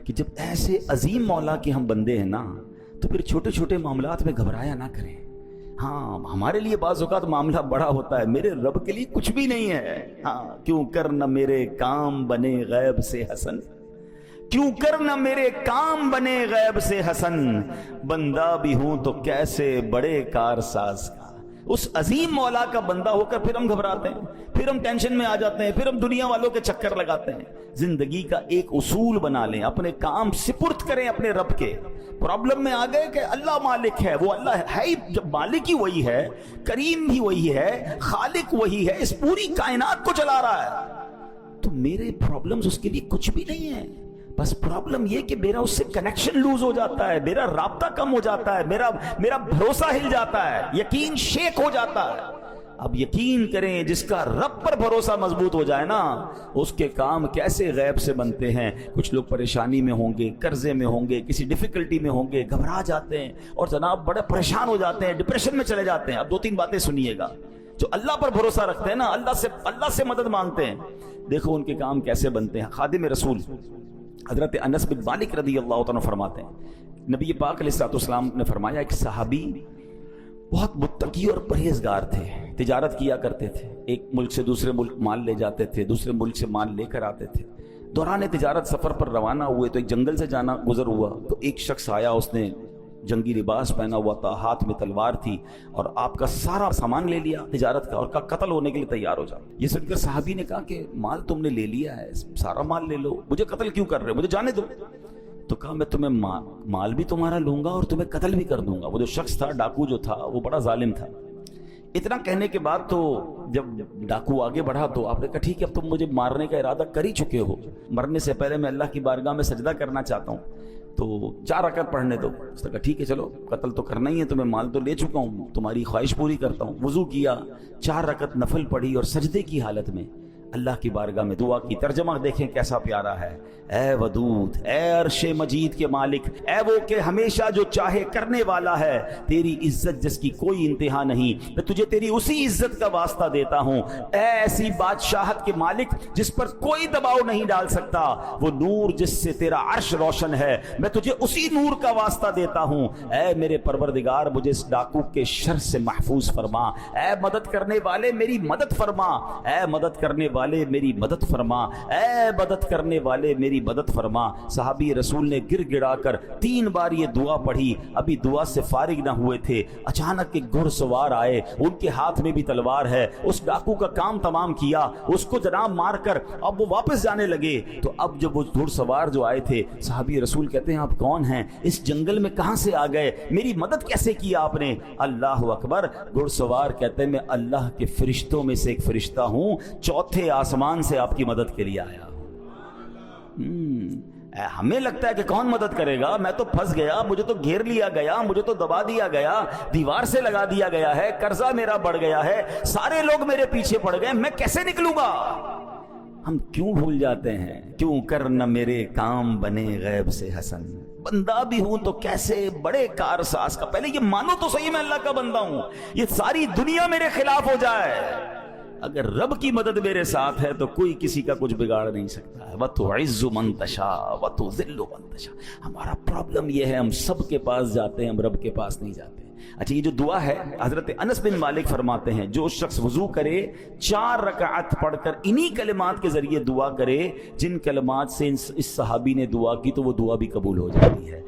کہ جب ایسے عظیم مولا کے ہم بندے ہیں نا تو پھر چھوٹے چھوٹے معاملات میں گھبرایا نہ کریں. ہاں ہمارے لیے بعض اوقات معاملہ بڑا ہوتا ہے، میرے رب کے لیے کچھ بھی نہیں ہے. ہاں کیوں کر نہ میرے کام بنے غیب سے حسن، کیوں کر نہ میرے کام بنے غیب سے حسن، بندہ بھی ہوں تو کیسے بڑے کارساز کا. اس عظیم مولا کا بندہ ہو کر پھر ہم گھبراتے ہیں، پھر ہم ٹینشن میں آ جاتے ہیں، پھر ہم دنیا والوں کے چکر لگاتے ہیں. زندگی کا ایک اصول بنا لیں، اپنے کام سپرد کریں اپنے رب کے. پرابلم میں آ گئے کہ اللہ مالک ہے، وہ اللہ ہے ہی، جب مالک ہی وہی ہے، کریم بھی وہی ہے، خالق وہی ہے، اس پوری کائنات کو چلا رہا ہے، تو میرے پرابلمز اس کے لیے کچھ بھی نہیں ہے. بس پرابلم یہ کہ میرا اس سے کنیکشن لوز ہو جاتا ہے، میرا رابطہ کم ہو جاتا ہے، میرا بھروسہ ہل جاتا ہے، یقین شیک ہو جاتا ہے. اب یقین کریں جس کا رب پر بھروسہ مضبوط ہو جائے نا، اس کے کام کیسے غیب سے بنتے ہیں. کچھ لوگ پریشانی میں ہوں گے، قرضے میں ہوں گے، کسی ڈیفیکلٹی میں ہوں گے، گھبرا جاتے ہیں اور جناب بڑے پریشان ہو جاتے ہیں، ڈپریشن میں چلے جاتے ہیں. اب 2-3 باتیں سنیے گا. جو اللہ پر بھروسہ رکھتے ہیں نا، اللہ سے مدد مانگتے ہیں، دیکھو ان کے کام کیسے بنتے ہیں. خادم رسول حضرت انس بن مالک رضی اللہ عنہ فرماتے ہیں، نبی پاک علیہ الصلوۃ والسلام نے فرمایا ایک صحابی بہت متقی اور پرہیزگار تھے، تجارت کیا کرتے تھے، ایک ملک سے دوسرے ملک مال لے جاتے تھے، دوسرے ملک سے مال لے کر آتے تھے. دوران تجارت سفر پر روانہ ہوئے تو ایک جنگل سے جانا گزر ہوا، تو ایک شخص آیا، اس نے جنگی لباس پہنا ہوا تھا، ہاتھ میں تلوار تھی، اور آپ کا سارا سامان لے لیا تجارت کا اور کہا قتل ہونے کے لیے تیار ہو جاؤ. یہ سن کر صحابی نے کہا کہ مال تم نے لے لیا ہے، سارا مال لے لو، مجھے قتل کیوں کر رہے ہو، مجھے جانے دو. تو کہا میں تمہیں مال بھی تمہارا لوں گا اور تمہیں قتل بھی کر دوں گا. وہ جو شخص تھا، ڈاکو جو تھا، وہ بڑا ظالم تھا. اتنا کہنے کے بعد تو جب ڈاکو آگے بڑھا تو آپ نے کہا ٹھیک ہے، اب تم مجھے مارنے کا ارادہ کر ہی چکے ہو، مرنے سے پہلے میں اللہ کی بارگاہ میں سجدہ کرنا چاہتا ہوں، تو 4 رکعت پڑھنے دو. اس نے کہا ٹھیک ہے چلو، قتل تو کرنا ہی ہے، تمہیں مال تو لے چکا ہوں، تمہاری خواہش پوری کرتا ہوں. وضو کیا، 4 رکعت نفل پڑھی اور سجدے کی حالت میں اللہ کی بارگاہ میں دعا کی. ترجمہ دیکھیں کیسا پیارا ہے. اے ودود، اے عرش مجید کے مالک، اے وہ کہ ہمیشہ جو چاہے کرنے والا ہے، تیری عزت جس کی کوئی انتہا نہیں، میں تجھے تیری اسی عزت کا واسطہ دیتا ہوں. اے ایسی بادشاہت کے مالک جس پر کوئی دباؤ نہیں ڈال سکتا، وہ نور جس سے تیرا عرش روشن ہے، میں تجھے اسی نور کا واسطہ دیتا ہوں. اے میرے پروردگار، مجھے اس ڈاکو کے شر سے محفوظ فرما. اے مدد کرنے والے میری مدد فرما، اے مدد کرنے والے میری مدد فرما، اے مدد کرنے والے میری مدد فرما. صحابی رسول نے گر گڑا کر 3 بار یہ دعا پڑھی. ابھی دعا سے فارغ نہ ہوئے تھے، اچانک ایک گھڑ سوار آئے، ان کے ہاتھ میں بھی تلوار ہے. اس ڈاکو کا کام تمام کیا، اس کو جناب مار کر اب وہ واپس جانے لگے. تو اب جب وہ گھڑ سوار جو آئے تھے، صحابی رسول کہتے ہیں آپ کون ہیں، اس جنگل میں کہاں سے آ گئے، میری مدد کیسے کی آپ نے؟ اللہ اکبر. گھڑ سوار کہتے ہیں میں اللہ کے فرشتوں میں سے ایک فرشتہ ہوں، 4تھے آسمان سے آپ کی مدد کے لیے آیا. ہمیں لگتا ہے کہ کون مدد کرے گا، میں تو پھنس گیا، مجھے تو گھیر لیا گیا، مجھے تو دبا دیا گیا، دیوار سے لگا دیا گیا ہے، قرضہ میرا بڑھ گیا ہے، سارے لوگ میرے پیچھے پڑ گئے، میں کیسے نکلوں گا؟ ہم کیوں بھول جاتے ہیں؟ کیوں کر نہ میرے کام بنے غیب سے حسن، بندہ بھی ہوں تو کیسے بڑے کارساز کا. پہلے یہ مانو تو صحیح میں اللہ کا بندہ ہوں، یہ ساری دنیا میرے خلاف ہو جائے، اگر رب کی مدد میرے ساتھ ہے تو کوئی کسی کا کچھ بگاڑ نہیں سکتا ہے. وَتُعِزُّ مَن تَشَاءُ وَتُذِلُّ مَن تَشَاءُ. ہمارا پرابلم یہ ہے، ہم سب کے پاس جاتے ہیں، ہم رب کے پاس نہیں جاتے. اچھا یہ جو دعا ہے، حضرت انس بن مالک فرماتے ہیں جو شخص وضو کرے 4 رکعت پڑھ کر انہی کلمات کے ذریعے دعا کرے جن کلمات سے اس صحابی نے دعا کی، تو وہ دعا بھی قبول ہو جاتی ہے.